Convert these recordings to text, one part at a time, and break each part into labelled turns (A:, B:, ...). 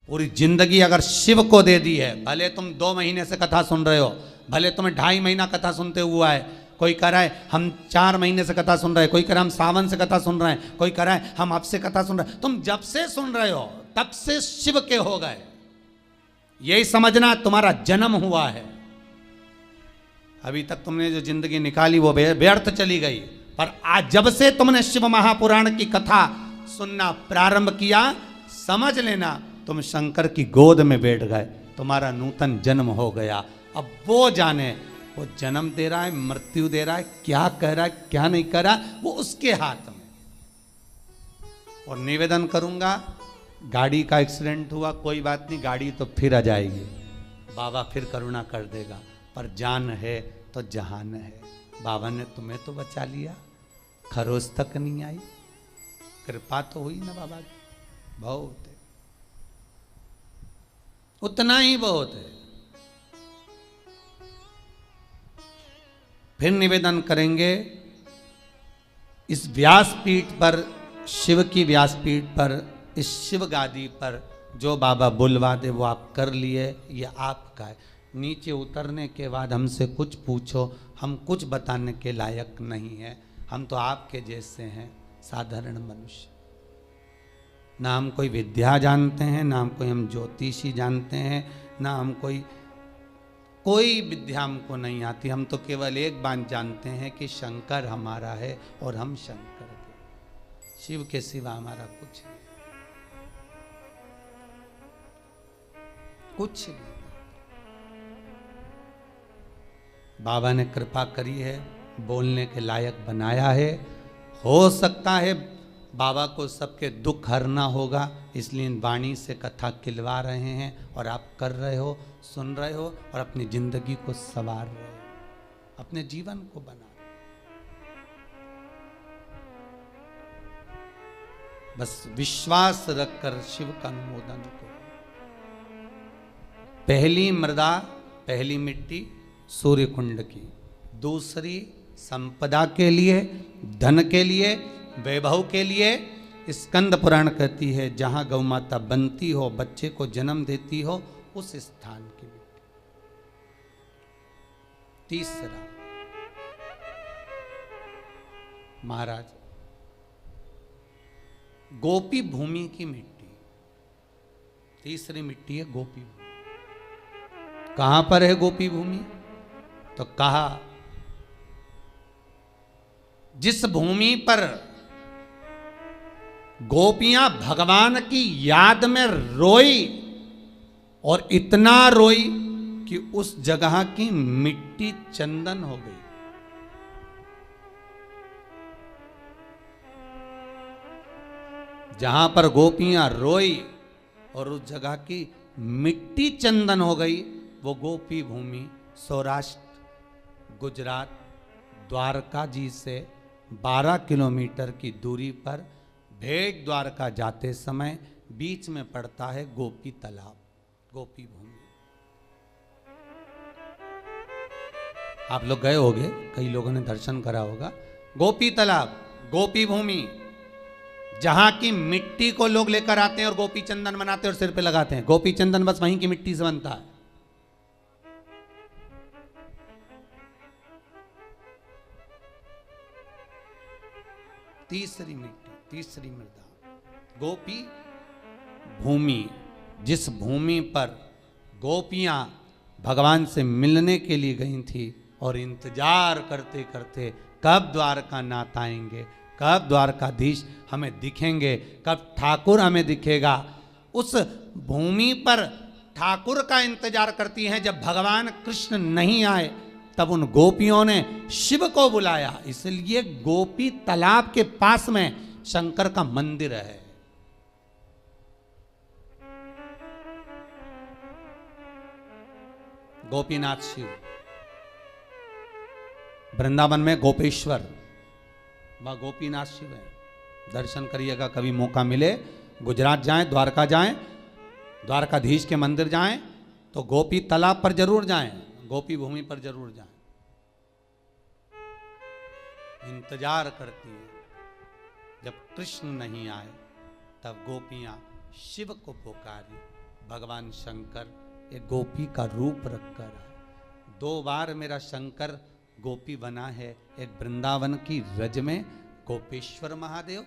A: पूरी जिंदगी अगर शिव को दे दी है, भले तुम 2 महीने से कथा सुन रहे हो, भले तुम्हें 2.5 महीना कथा सुनते हुआ है, कोई कह रहा है हम 4 महीने से कथा सुन रहे हैं, कोई कह रहा है हम सावन से कथा सुन रहे हैं, कोई कह रहा है हम अब से कथा सुन रहे हैं, तुम जब से सुन रहे हो तब से शिव के हो गए, यही समझना तुम्हारा जन्म हुआ है। अभी तक तुमने जो जिंदगी निकाली वो व्यर्थ चली गई, पर आज जब से तुमने शिव महापुराण की कथा सुनना प्रारंभ किया, समझ लेना तुम शंकर की गोद में बैठ गए, तुम्हारा नूतन जन्म हो गया। अब वो जाने वो जन्म दे रहा है, मृत्यु दे रहा है, क्या कह रहा है क्या नहीं कह रहा, वो उसके हाथ में। और निवेदन करूंगा, गाड़ी का एक्सीडेंट हुआ कोई बात नहीं, गाड़ी तो फिर आ जाएगी, बाबा फिर करुणा कर देगा, पर जान है तो जहान है। बाबा ने तुम्हें तो बचा लिया, खरोच तक नहीं आई, कृपा तो हुई ना बाबा की, बहुत है, उतना ही बहुत है। फिर निवेदन करेंगे, इस व्यासपीठ पर, शिव की व्यासपीठ पर, इस शिव गादी पर जो बाबा बुलवा दे वो आप कर लिए, ये आपका है। नीचे उतरने के बाद हमसे कुछ पूछो, हम कुछ बताने के लायक नहीं है, हम तो आपके जैसे हैं, साधारण मनुष्य। ना हम कोई विद्या जानते हैं, ना हम कोई हम ज्योतिषी जानते हैं, ना हम कोई विद्या हमको नहीं आती। हम तो केवल एक बात जानते हैं कि शंकर हमारा है और हम शंकर के, शिव के सिवा हमारा कुछ नहीं, कुछ नहीं। बाबा ने कृपा करी है, बोलने के लायक बनाया है। हो सकता है बाबा को सबके दुख हरना होगा, इसलिए वाणी से कथा खिलवा रहे हैं, और आप कर रहे हो, सुन रहे हो, और अपनी जिंदगी को संवार रहे हो, अपने जीवन को बना रहे हो। बस विश्वास रखकर शिव का अनुमोदन करो। पहली मृदा, पहली मिट्टी सूर्य कुंड की, दूसरी संपदा के लिए, धन के लिए, वैभव के लिए। स्कंद पुराण कहती है जहां गौ माता बनती हो, बच्चे को जन्म देती हो, उस स्थान की मिट्टी। तीसरा महाराज गोपी भूमि की मिट्टी, तीसरी मिट्टी है गोपी भूमि। कहां पर है गोपी भूमि? तो कहा जिस भूमि पर गोपियां भगवान की याद में रोई, और इतना रोई कि उस जगह की मिट्टी चंदन हो गई। जहां पर गोपियां रोई और उस जगह की मिट्टी चंदन हो गई, वो गोपी भूमि सौराष्ट्र, गुजरात, द्वारका जी से 12 किलोमीटर की दूरी पर भेट द्वारका जाते समय बीच में पड़ता है गोपी तालाब, गोपी भूमि। आप लोग गए होंगे, कई लोगों ने दर्शन करा होगा। गोपी तालाब, गोपी भूमि, जहां की मिट्टी को लोग लेकर आते हैं और गोपी चंदन बनाते हैं और सिर पे लगाते हैं। गोपी चंदन बस वहीं की मिट्टी से बनता है। तीसरी मिट्टी, तीसरी मृदा, गोपी भूमि, जिस भूमि पर गोपियां भगवान से मिलने के लिए गई थी और इंतजार करते करते कब द्वारका नाथ आएंगे, कब द्वारकाधीश हमें दिखेंगे, कब ठाकुर हमें दिखेगा, उस भूमि पर ठाकुर का इंतजार करती हैं। जब भगवान कृष्ण नहीं आए तब उन गोपियों ने शिव को बुलाया, इसलिए गोपी तालाब के पास में शंकर का मंदिर है। गोपीनाथ शिव, वृंदावन में गोपेश्वर, वह गोपीनाथ शिव है। दर्शन करिएगा कभी मौका मिले, गुजरात जाएं, द्वारका जाएं, द्वारकाधीश के मंदिर जाएं, तो गोपी तालाब पर जरूर जाएं, गोपी भूमि पर जरूर जाएं। इंतजार करती है, जब कृष्ण नहीं आए तब गोपियां शिव को पुकारी, भगवान शंकर एक गोपी का रूप रखकर आए। 2 बार मेरा शंकर गोपी बना है, एक वृंदावन की रज में गोपेश्वर महादेव,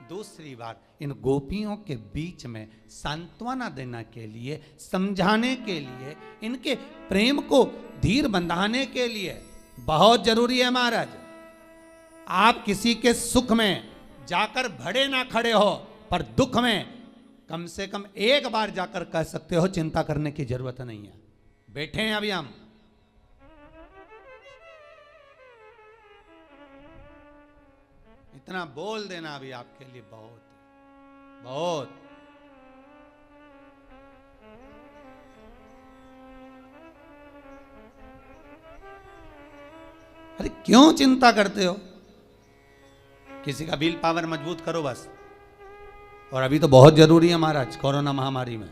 A: दूसरी बार इन गोपियों के बीच में सांत्वना देने के लिए, समझाने के लिए, इनके प्रेम को धीर बंधाने के लिए। बहुत जरूरी है महाराज, आप किसी के सुख में जाकर भड़े ना खड़े हो, पर दुख में कम से कम एक बार जाकर कह सकते हो चिंता करने की जरूरत नहीं है, बैठे हैं अभी हम। इतना बोल देना अभी आपके लिए बहुत बहुत। अरे क्यों चिंता करते हो? किसी का विल पावर मजबूत करो बस। और अभी तो बहुत जरूरी है महाराज, कोरोना महामारी में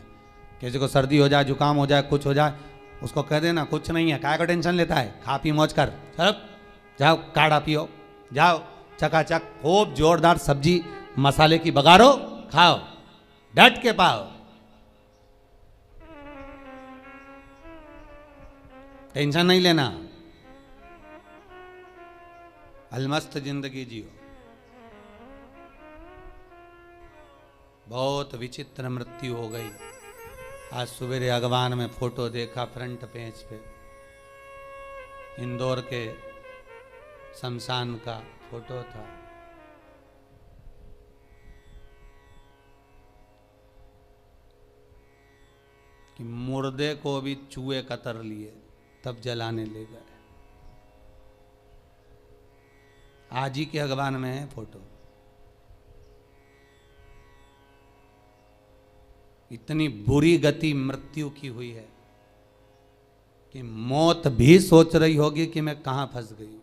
A: किसी को सर्दी हो जाए, जुकाम हो जाए, कुछ हो जाए, उसको कह देना कुछ नहीं है, काय का टेंशन लेता है, खा पी मौज कर, चल जाओ काढ़ा पियो, जाओ चकाचक खूब जोरदार सब्जी मसाले की बघारो, खाओ, डट के पाओ, टेंशन नहीं लेना, अलमस्त जिंदगी जियो। बहुत विचित्र मृत्यु हो गई। आज सवेरे अखबार में फोटो देखा, फ्रंट पेज पे इंदौर के शमशान का फोटो था। कि मुर्दे को भी चूहे कतर लिए तब जलाने ले गए। आज ही के अखबार में है फोटो। इतनी बुरी गति मृत्यु की हुई है कि मौत भी सोच रही होगी कि मैं कहां फंस गई,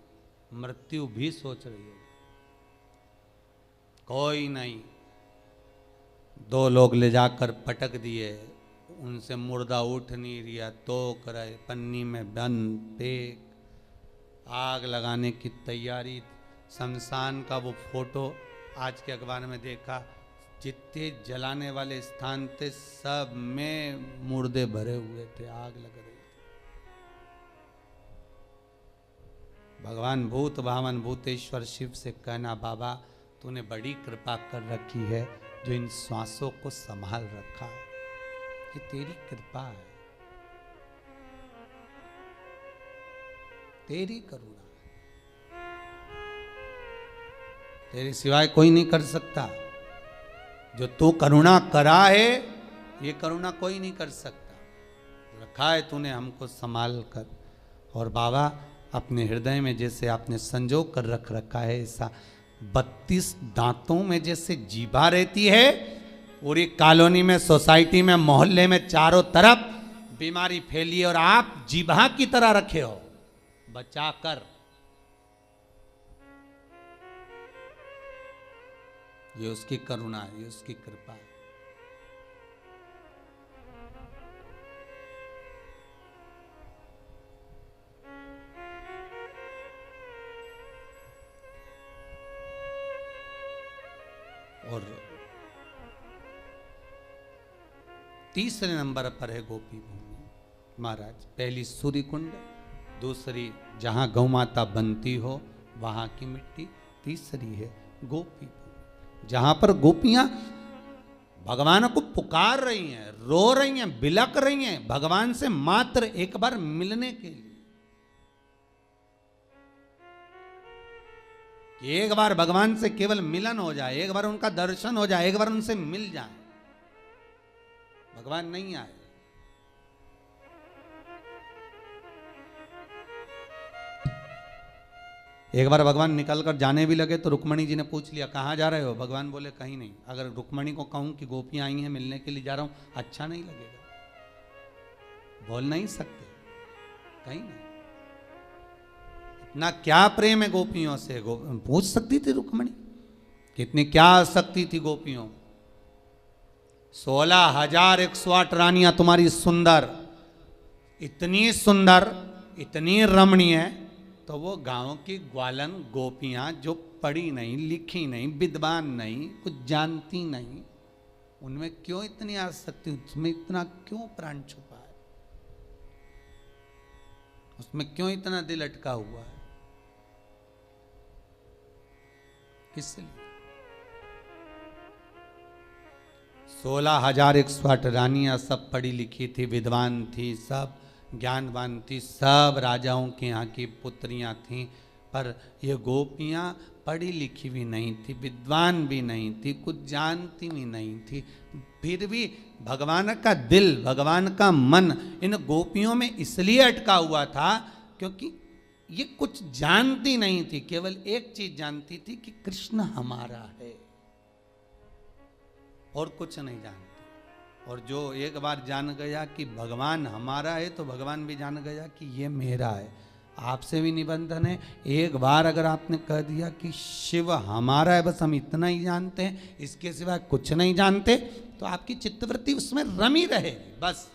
A: मृत्यु भी सोच रही होगी। कोई नहीं, 2 लोग ले जाकर पटक दिए, उनसे मुर्दा उठ नहीं रिया, तो करे पन्नी में बंद फेंक, आग लगाने की तैयारी। शमशान का वो फोटो आज के अखबार में देखा, जितने जलाने वाले स्थान थे सब में मुर्दे भरे हुए थे, आग लग रही थी। भगवान भूत भावन भूतेश्वर शिव से कहना, बाबा तूने बड़ी कृपा कर रखी है जो इन श्वासों को संभाल रखा है, ये तेरी कृपा है, तेरी करुणा है, तेरे सिवाय कोई नहीं कर सकता। जो तू करुणा करा है, ये करुणा कोई नहीं कर सकता। रखा है तूने हमको संभाल कर। और बाबा अपने हृदय में जैसे आपने संजो कर रख रखा है, ऐसा 32 दांतों में जैसे जीभा रहती है, पूरी कॉलोनी में, सोसाइटी में, मोहल्ले में चारों तरफ बीमारी फैली और आप जीभा की तरह रखे हो बचा कर। ये उसकी करुणा है, ये उसकी कृपा है। और तीसरे नंबर पर है गोपी भूमि महाराज। पहली सूर्य कुंड, दूसरी जहां गौ माता बनती हो वहां की मिट्टी, तीसरी है गोपी भूमि जहां पर गोपियां भगवान को पुकार रही हैं, रो रही हैं, बिलक रही हैं भगवान से मात्र एक बार मिलने के लिए। एक बार भगवान से केवल मिलन हो जाए, एक बार उनका दर्शन हो जाए, एक बार उनसे मिल जाए। भगवान नहीं आए, एक बार भगवान निकलकर जाने भी लगे तो रुक्मणी जी ने पूछ लिया कहाँ जा रहे हो? भगवान बोले कहीं नहीं। अगर रुक्मणी को कहूं कि गोपियां आई हैं मिलने के लिए जा रहा हूं, अच्छा नहीं लगेगा, बोल नहीं सकते, कहीं नहीं। इतना क्या प्रेम है गोपियों से, पूछ सकती थी रुक्मणी, कितनी क्या आसक्ति थी गोपियों। 16,108 रानियां तुम्हारी सुंदर, इतनी सुंदर, इतनी रमणीय, तो वो गांव की ग्वालन गोपियां जो पढ़ी नहीं, लिखी नहीं, विद्वान नहीं, कुछ जानती नहीं, उनमें क्यों इतनी आसक्ति, उसमें इतना क्यों प्राण छुपा है, उसमें क्यों इतना दिल अटका हुआ है, किस लिए? 16,108 रानियां सब पढ़ी लिखी थी, विद्वान थी, सब ज्ञानवान थी, सब राजाओं के यहाँ की पुत्रियां थीं, पर ये गोपियां पढ़ी लिखी भी नहीं थी, विद्वान भी नहीं थी, कुछ जानती भी नहीं थी, फिर भी भगवान का दिल, भगवान का मन इन गोपियों में इसलिए अटका हुआ था क्योंकि ये कुछ जानती नहीं थी, केवल एक चीज जानती थी कि कृष्ण हमारा है और कुछ नहीं जानती। और जो एक बार जान गया कि भगवान हमारा है तो भगवान भी जान गया कि ये मेरा है। आपसे भी निबंधन है, एक बार अगर आपने कह दिया कि शिव हमारा है, बस हम इतना ही जानते हैं, इसके सिवा कुछ नहीं जानते, तो आपकी चित्तवृत्ति उसमें रमी रहेगी बस।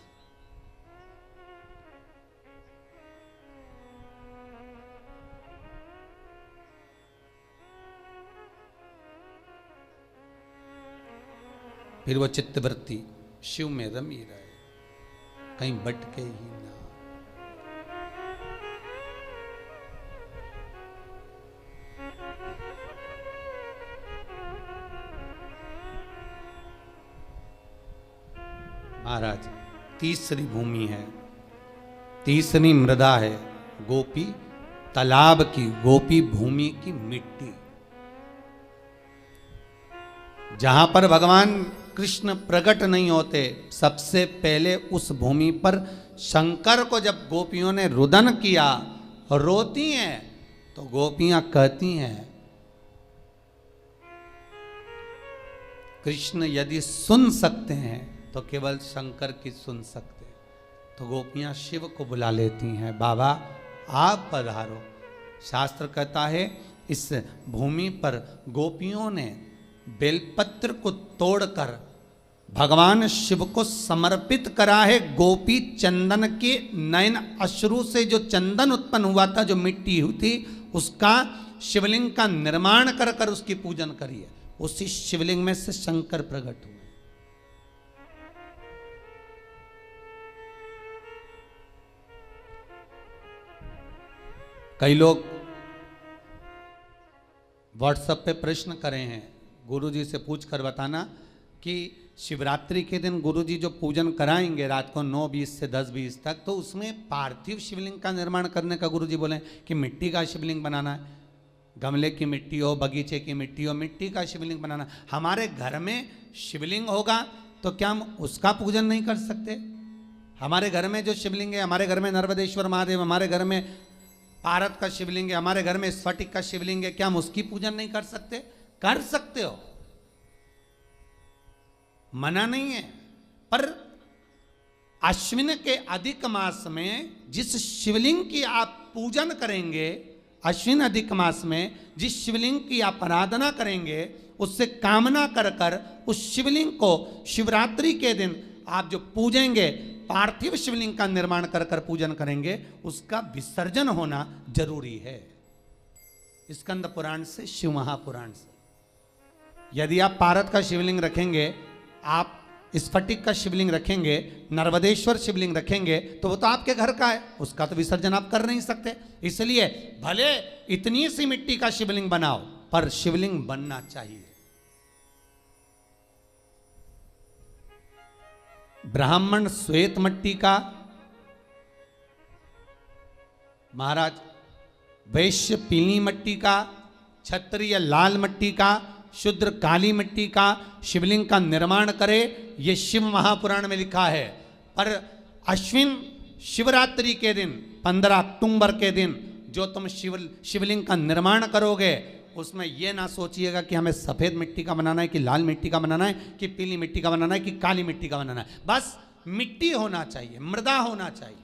A: फिर वो चित्तवृत्ति शिव में रमी रहे, कहीं भटके ही ना। महाराज तीसरी भूमि है, तीसरी मृदा है, गोपी तालाब की, गोपी भूमि की मिट्टी, जहां पर भगवान कृष्ण प्रकट नहीं होते। सबसे पहले उस भूमि पर शंकर को जब गोपियों ने रुदन किया, रोती हैं, तो गोपियां कहती हैं कृष्ण यदि सुन सकते हैं तो केवल शंकर की सुन सकते। तो गोपियां शिव को बुला लेती हैं, बाबा आप पधारो। शास्त्र कहता है इस भूमि पर गोपियों ने बेलपत्र को तोड़कर भगवान शिव को समर्पित करा है। गोपी चंदन के नयन अश्रु से जो चंदन उत्पन्न हुआ था, जो मिट्टी हुई थी, उसका शिवलिंग का निर्माण कर कर उसकी पूजन करी है। उसी शिवलिंग में से शंकर प्रकट हुए। कई लोग व्हाट्सएप पे प्रश्न करे हैं, गुरुजी से पूछ कर बताना कि शिवरात्रि के दिन गुरुजी जो पूजन कराएंगे रात को 9:20 से 10:20 तक, तो उसमें पार्थिव शिवलिंग का निर्माण करने का गुरुजी बोले कि मिट्टी का शिवलिंग बनाना है, गमले की मिट्टी हो, बगीचे की मिट्टी हो, मिट्टी का शिवलिंग बनाना। हमारे घर में शिवलिंग होगा तो क्या हम उसका पूजन नहीं कर सकते? हमारे घर में जो शिवलिंग है, हमारे घर में नर्मदेश्वर महादेव, हमारे घर में पारत का शिवलिंग है, हमारे घर में स्फटिक का शिवलिंग है, क्या हम उसकी पूजन नहीं कर सकते? कर सकते हो, मना नहीं है। पर अश्विन के अधिक मास में जिस शिवलिंग की आप पूजन करेंगे, अश्विन अधिक मास में जिस शिवलिंग की आप आराधना करेंगे, उससे कामना कर कर उस शिवलिंग को शिवरात्रि के दिन आप जो पूजेंगे, पार्थिव शिवलिंग का निर्माण कर कर पूजन करेंगे, उसका विसर्जन होना जरूरी है। स्कंद पुराण से, शिव महापुराण से। यदि आप पारत का शिवलिंग रखेंगे, आप स्फटिक का शिवलिंग रखेंगे, नर्मदेश्वर शिवलिंग रखेंगे, तो वो तो आपके घर का है, उसका तो विसर्जन आप कर नहीं सकते। इसलिए भले इतनी सी मिट्टी का शिवलिंग बनाओ, पर शिवलिंग बनना चाहिए। ब्राह्मण श्वेत मिट्टी का, महाराज वैश्य पीली मिट्टी का, क्षत्रिय लाल मिट्टी का, शुद्र काली मिट्टी का शिवलिंग का निर्माण करे, ये शिव महापुराण में लिखा है। पर अश्विन शिवरात्रि के दिन 15 अक्टूबर के दिन जो तुम शिवलिंग का निर्माण करोगे, उसमें यह ना सोचिएगा कि हमें सफेद मिट्टी का बनाना है, कि लाल मिट्टी का बनाना है, कि पीली मिट्टी का बनाना है, कि काली मिट्टी का बनाना है। बस मिट्टी होना चाहिए, मृदा होना चाहिए।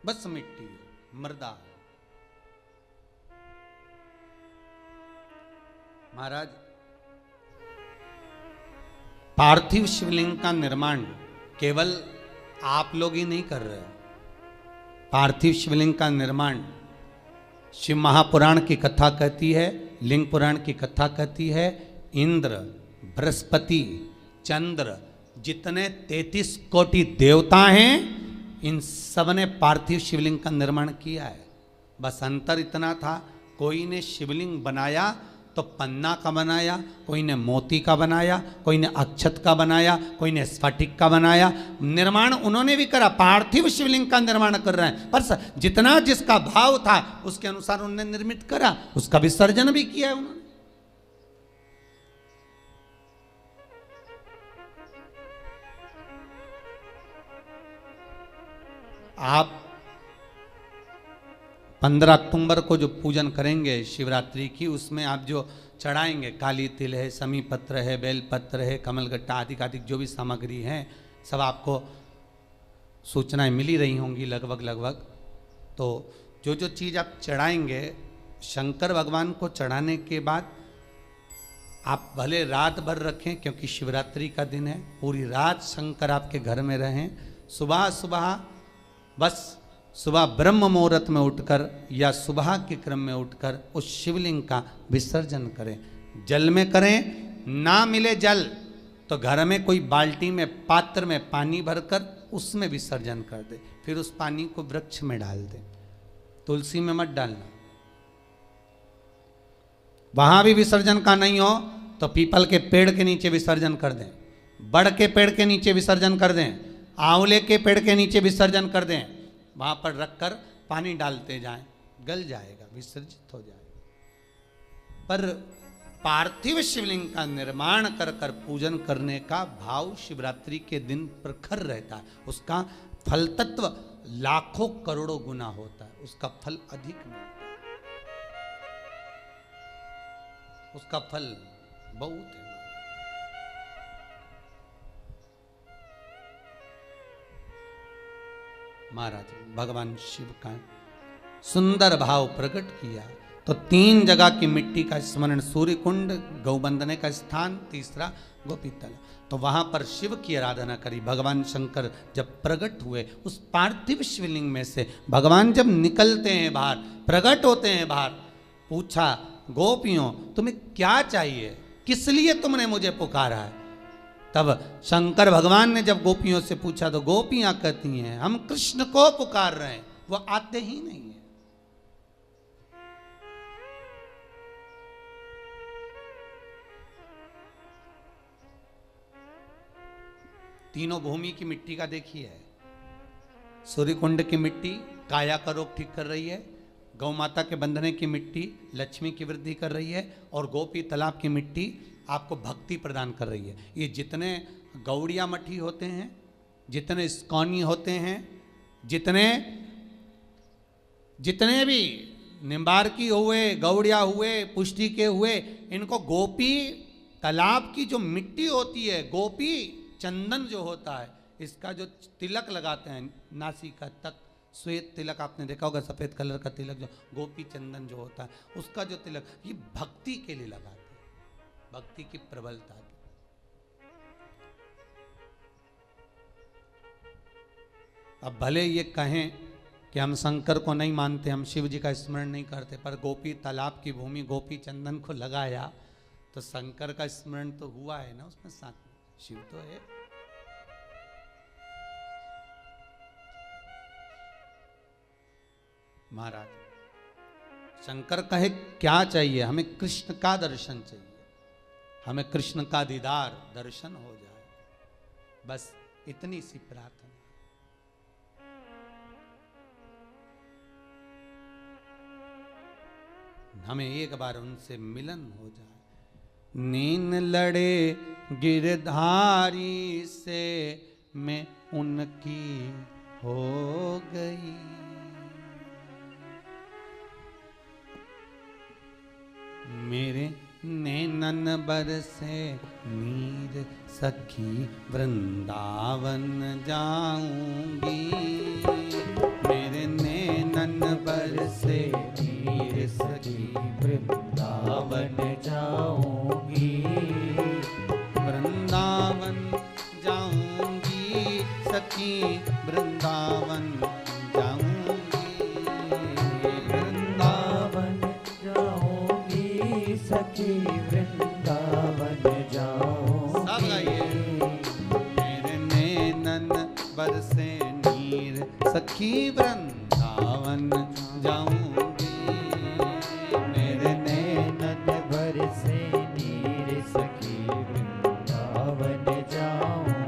A: बस मिट्टी हो, मृदा हो। महाराज पार्थिव शिवलिंग का निर्माण केवल आप लोग ही नहीं कर रहे हो, पार्थिव शिवलिंग का निर्माण शिव महापुराण की कथा कहती है, लिंग पुराण की कथा कहती है। इंद्र, बृहस्पति, चंद्र, जितने 33 कोटि देवता हैं, इन सब ने पार्थिव शिवलिंग का निर्माण किया है। बस अंतर इतना था, कोई ने शिवलिंग बनाया तो पन्ना का बनाया, कोई ने मोती का बनाया, कोई ने अक्षत का बनाया, कोई ने स्फटिक का बनाया। निर्माण उन्होंने भी करा, पार्थिव शिवलिंग का निर्माण कर रहे हैं, पर जितना जिसका भाव था उसके अनुसार उन्होंने निर्मित करा, उसका विसर्जन भी किया है उन्होंने। आप 15 अक्टूबर को जो पूजन करेंगे शिवरात्रि की, उसमें आप जो चढ़ाएंगे, काली तिल है, समी पत्र है, बेल पत्र है, कमलगट्टा आदि आदि जो भी सामग्री हैं, सब आपको सूचनाएं मिली रही होंगी लगभग। तो जो जो चीज़ आप चढ़ाएंगे, शंकर भगवान को चढ़ाने के बाद आप भले रात भर रखें, क्योंकि शिवरात्रि का दिन है, पूरी रात शंकर आपके घर में रहें। सुबह सुबह बस सुबह ब्रह्म मुहूर्त में उठकर या सुबह के क्रम में उठकर उस शिवलिंग का विसर्जन करें। जल में करें, ना मिले जल तो घर में कोई बाल्टी में, पात्र में पानी भरकर उसमें विसर्जन कर दे, फिर उस पानी को वृक्ष में डाल दे, तुलसी में मत डालना। वहां भी विसर्जन का नहीं हो तो पीपल के पेड़ के नीचे विसर्जन कर दें, बड़ के पेड़ के नीचे विसर्जन कर दें, आंवले के पेड़ के नीचे विसर्जन कर दें। वहां पर रखकर पानी डालते जाएं, गल जाएगा, विसर्जित हो जाएगा। पर पार्थिव शिवलिंग का निर्माण कर कर पूजन करने का भाव शिवरात्रि के दिन प्रखर रहता है। उसका फल तत्व लाखों करोड़ों गुना होता है, उसका फल अधिक मिलता है, उसका फल बहुत है। महाराज भगवान शिव का सुंदर भाव प्रकट किया तो 3 जगह की मिट्टी का स्मरण, सूर्य कुंड, गौबंदने का स्थान, तीसरा गोपीतल। तो वहां पर शिव की आराधना करी। भगवान शंकर जब प्रकट हुए, उस पार्थिव शिवलिंग में से भगवान जब निकलते हैं बाहर, प्रकट होते हैं बाहर, पूछा गोपियों तुम्हें क्या चाहिए, किस लिए तुमने मुझे पुकारा है? तब शंकर भगवान ने जब गोपियों से पूछा तो गोपियां कहती हैं हम कृष्ण को पुकार रहे हैं, वो आते ही नहीं है। तीनों भूमि की मिट्टी का देखिए, सूर्य कुंड की मिट्टी काया का रोग ठीक कर रही है, गौ माता के बंधने की मिट्टी लक्ष्मी की वृद्धि कर रही है, और गोपी तालाब की मिट्टी आपको भक्ति प्रदान कर रही है। ये जितने गौड़िया मठी होते हैं, जितने इस्कॉनी होते हैं, जितने भी निम्बारकी हुए, गौड़िया हुए, पुष्टि के हुए, इनको गोपी तालाब की जो मिट्टी होती है, गोपी चंदन जो होता है, इसका जो तिलक लगाते हैं नासिका तक, श्वेत तिलक आपने देखा होगा, सफेद कलर का तिलक जो गोपी चंदन जो होता है, उसका जो तिलक, ये भक्ति के लिए लगाते हैं, भक्ति की प्रबलता की। अब भले ये कहें कि हम शंकर को नहीं मानते, हम शिव जी का स्मरण नहीं करते, पर गोपी तालाब की भूमि गोपी चंदन को लगाया तो शंकर का स्मरण तो हुआ है ना उसमें, साथ में शिव तो है। महाराज शंकर कहे क्या चाहिए, हमें कृष्ण का दर्शन चाहिए, हमें कृष्ण का दीदार दर्शन हो जाए, बस इतनी सी प्रार्थना। हमें एक बार उनसे मिलन हो जाए। नीन लड़े गिरधारी से मैं उनकी हो गई, मेरे नैनन बरसे नीर सखी वृंदावन जाऊंगी, मेरे नैनन बरसे नीर सखी वृंदावन जाऊंगी, वृंदावन जाऊंगी सखी वृंदावन जाऊंगी।
B: सखी वृंदावन जाऊंगी।
A: सब गाइए। मेरे नैनन बरसे नीर सखी वृंदावन जाऊंगी। मेरे
B: नैनन बरसे नीर सखी वृंदावन जाऊंगी।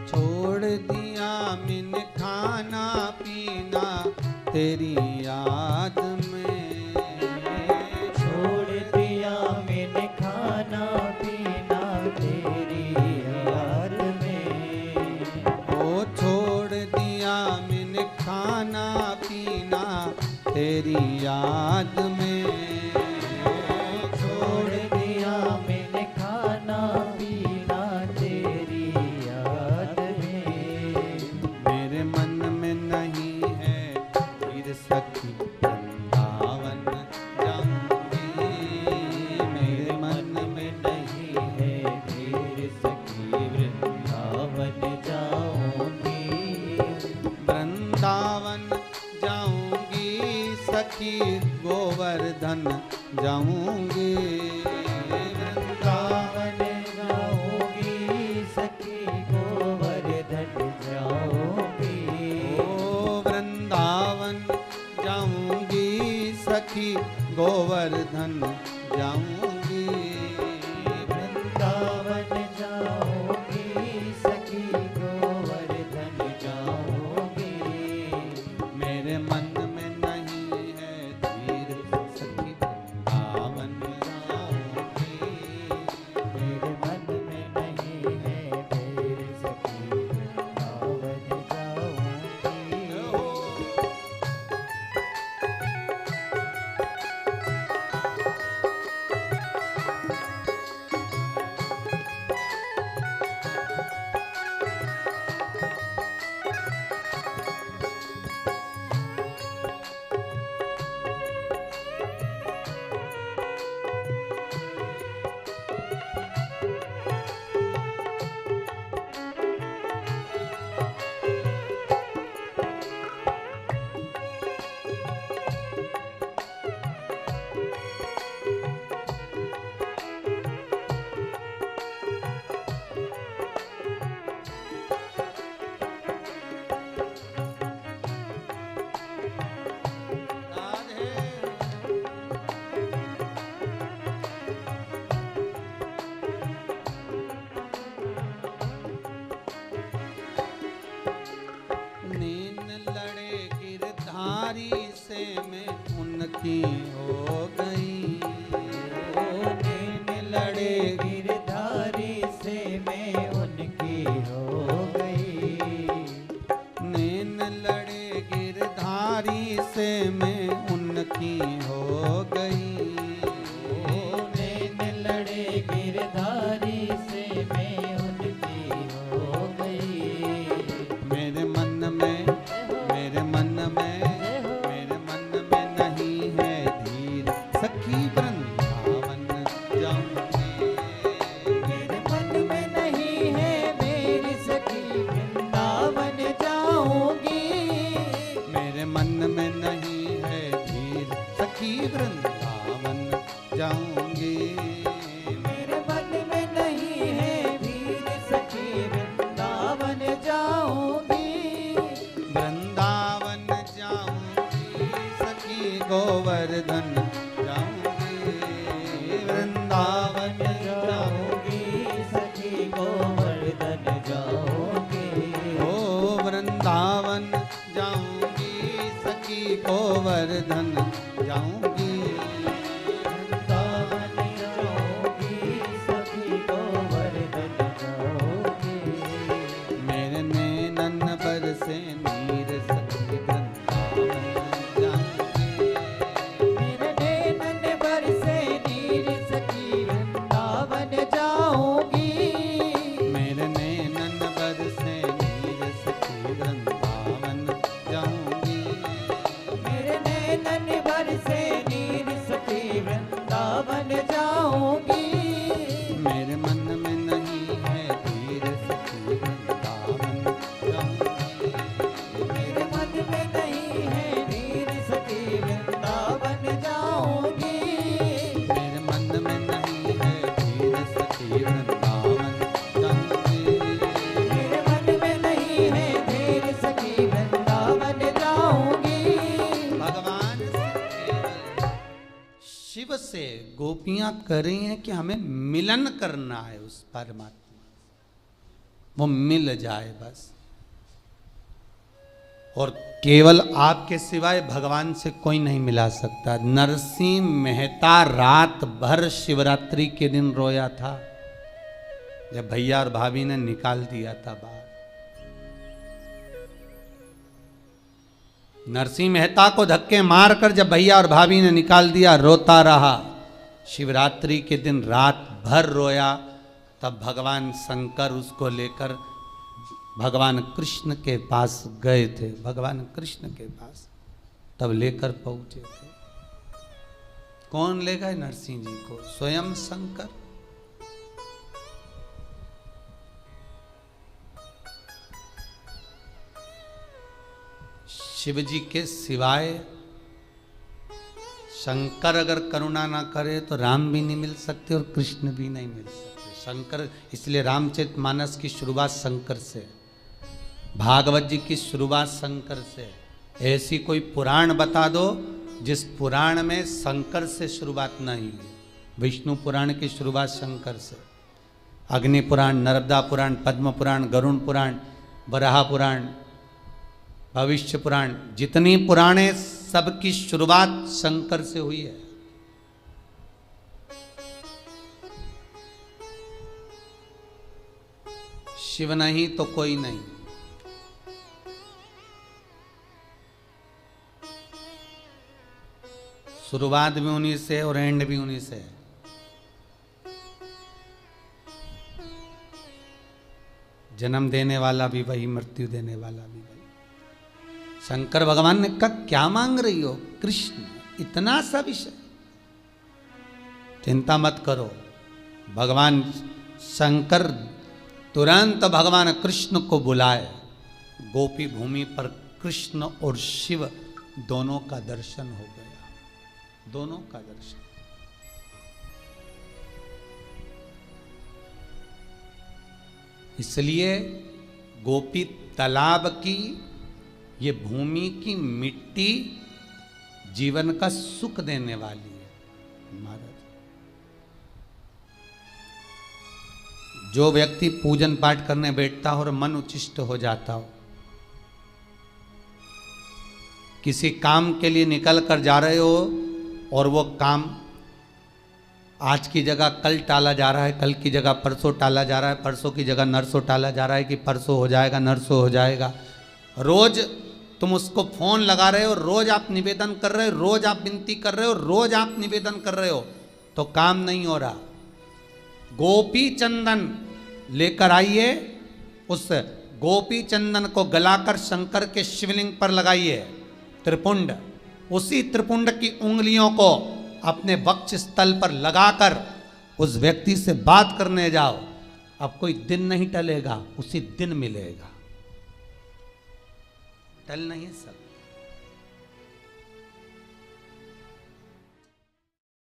A: छोड़ दिया मैंने खाना पीना तेरी याद में।
B: छोड़ दिया मैंने खाना पीना तेरी याद में।
A: ओ छोड़ दिया मैंने खाना पीना तेरी याद में।
B: छोड़ दिया मैंने खाना पीना तेरी याद में।
A: मेरे मन में नहीं है फिर सखी वृंदावन जाऊंगी। मेरे मन में
B: नहीं है फिर सखी वृंदावन जाऊंगी।
A: वृंदावन जाऊंगी सखी गोवर्धन जाऊंगी।
B: वृंदावन जाऊंगी सखी गोवर्धन जाऊंगी।
A: ओ वृंदावन जाऊंगी सखी गोवर्धन जाऊंगी।
B: वृंदावन जाऊंगी सखी गोवर्धन जाऊंगी।
A: मेरे मन में नहीं है धीर सखी वृंदावन जाऊंगी।
B: मेरे मन में नहीं है फिर सखी वृंदावन जाऊंगी।
A: नीन लड़े गिरधारी से मैं उनकी हो गई।
B: नैन लड़े गिरधारी से मैं उनकी हो गई।
A: नैन लड़े गिरधारी से मैं उनकी हो गई।
B: नैन लड़े गिरधारी से मैं उनकी हो गई।
A: मेरे मन में मेरे मन में मेरे मन में नहीं है धीर सखी वृंदावन जाऊंगी।
B: मेरे मन में नहीं है मेरी सखी वृंदावन जाऊंगी।
A: मेरे मन में नहीं है गोवर्धन जाऊंगी, वृंदावन
B: जाऊंगी सखी गोवर्धन जाऊंगी,
A: ओ वृंदावन जाऊंगी सखी गोवर्धन जाऊंगी,
B: वृंदावन जाऊंगी सखी गोवर्धन जाऊंगी,
A: मेरे नैनन बरसे नीर सखी वृंदावन जाऊंगी,
B: मेरे नैनन बरसे नीर सखी वृंदावन जाऊंगी,
A: मेरे नैनन बरसे नीर सखी वृंदावन जाऊंगी,
B: मेरे नैनन बरसे नीर सखी वृंदावन जाऊंगी,
A: मेरे मन में नहीं है धीर सखी वृंदावन जाऊंगी,
B: मेरे मन में नहीं है नीर सखी वृंदावन जाऊंगी,
A: मेरे मन में नहीं है धीर सखी वृंदावन जाऊंगी,
B: मेरे मन में नहीं है धीर सखी वृंदावन जाऊंगी।
A: भगवान से केवल शिव से गोपियां कह रही हैं कि हमें मिलन करना है उस परमात्मा, वो मिल जाए बस। और केवल आपके सिवाय भगवान से कोई नहीं मिला सकता। नरसिंह मेहता रात भर शिवरात्रि के दिन रोया था जब भैया और भाभी ने निकाल दिया था बाहर। नरसिंह मेहता को धक्के मारकर जब भैया और भाभी ने निकाल दिया, रोता रहा। शिवरात्रि के दिन रात भर रोया। तब भगवान शंकर उसको लेकर भगवान कृष्ण के पास गए थे। भगवान कृष्ण के पास तब लेकर पहुंचे थे। कौन ले गए नरसिंह जी को? स्वयं शंकर। शिव जी के सिवाय शंकर अगर करुणा ना करे तो राम भी नहीं मिल सकते और कृष्ण भी नहीं मिल सकते। शंकर, इसलिए रामचरितमानस की शुरुआत शंकर से, भागवत जी की शुरुआत शंकर से। ऐसी कोई पुराण बता दो जिस पुराण में शंकर से शुरुआत नहीं हुई। विष्णु पुराण की शुरुआत शंकर से, अग्नि पुराण, नर्मदा पुराण, पद्म पुराण, गरुण पुराण, वराह पुराण, भविष्य पुराण, जितनी पुराणे सबकी शुरुआत शंकर से हुई है। शिव नहीं तो कोई नहीं। शुरुआत भी उन्हीं से और एंड भी उन्हीं से है। जन्म देने वाला भी वही, मृत्यु देने वाला भी वही। शंकर भगवान ने कहा क्या मांग रही हो? कृष्ण, इतना सा विषय, चिंता मत करो। भगवान शंकर तुरंत भगवान कृष्ण को बुलाए। गोपी भूमि पर कृष्ण और शिव दोनों का दर्शन हो गया। दोनों का दर्शन। इसलिए गोपी तालाब की, ये भूमि की मिट्टी जीवन का सुख देने वाली है। महाराज, जो व्यक्ति पूजन पाठ करने बैठता हो और मन उच्छिष्ट हो जाता हो, किसी काम के लिए निकल कर जा रहे हो और वो काम आज की जगह कल टाला जा रहा है, कल की जगह परसों टाला जा रहा है, परसों की जगह नरसों टाला जा रहा है कि परसों हो जाएगा, नरसों हो जाएगा। रोज तुम उसको फोन लगा रहे हो, रोज आप निवेदन कर रहे हो, रोज आप विनती कर रहे हो, रोज आप निवेदन कर रहे हो, तो काम नहीं हो रहा। गोपी चंदन लेकर आइए, उस गोपी चंदन को गलाकर शंकर के शिवलिंग पर लगाइए, त्रिपुंड। उसी त्रिपुंड की उंगलियों को अपने वक्ष स्थल पर लगाकर उस व्यक्ति से बात करने जाओ। अब कोई दिन नहीं टलेगा, उसी दिन मिलेगा। टल नहीं सकता।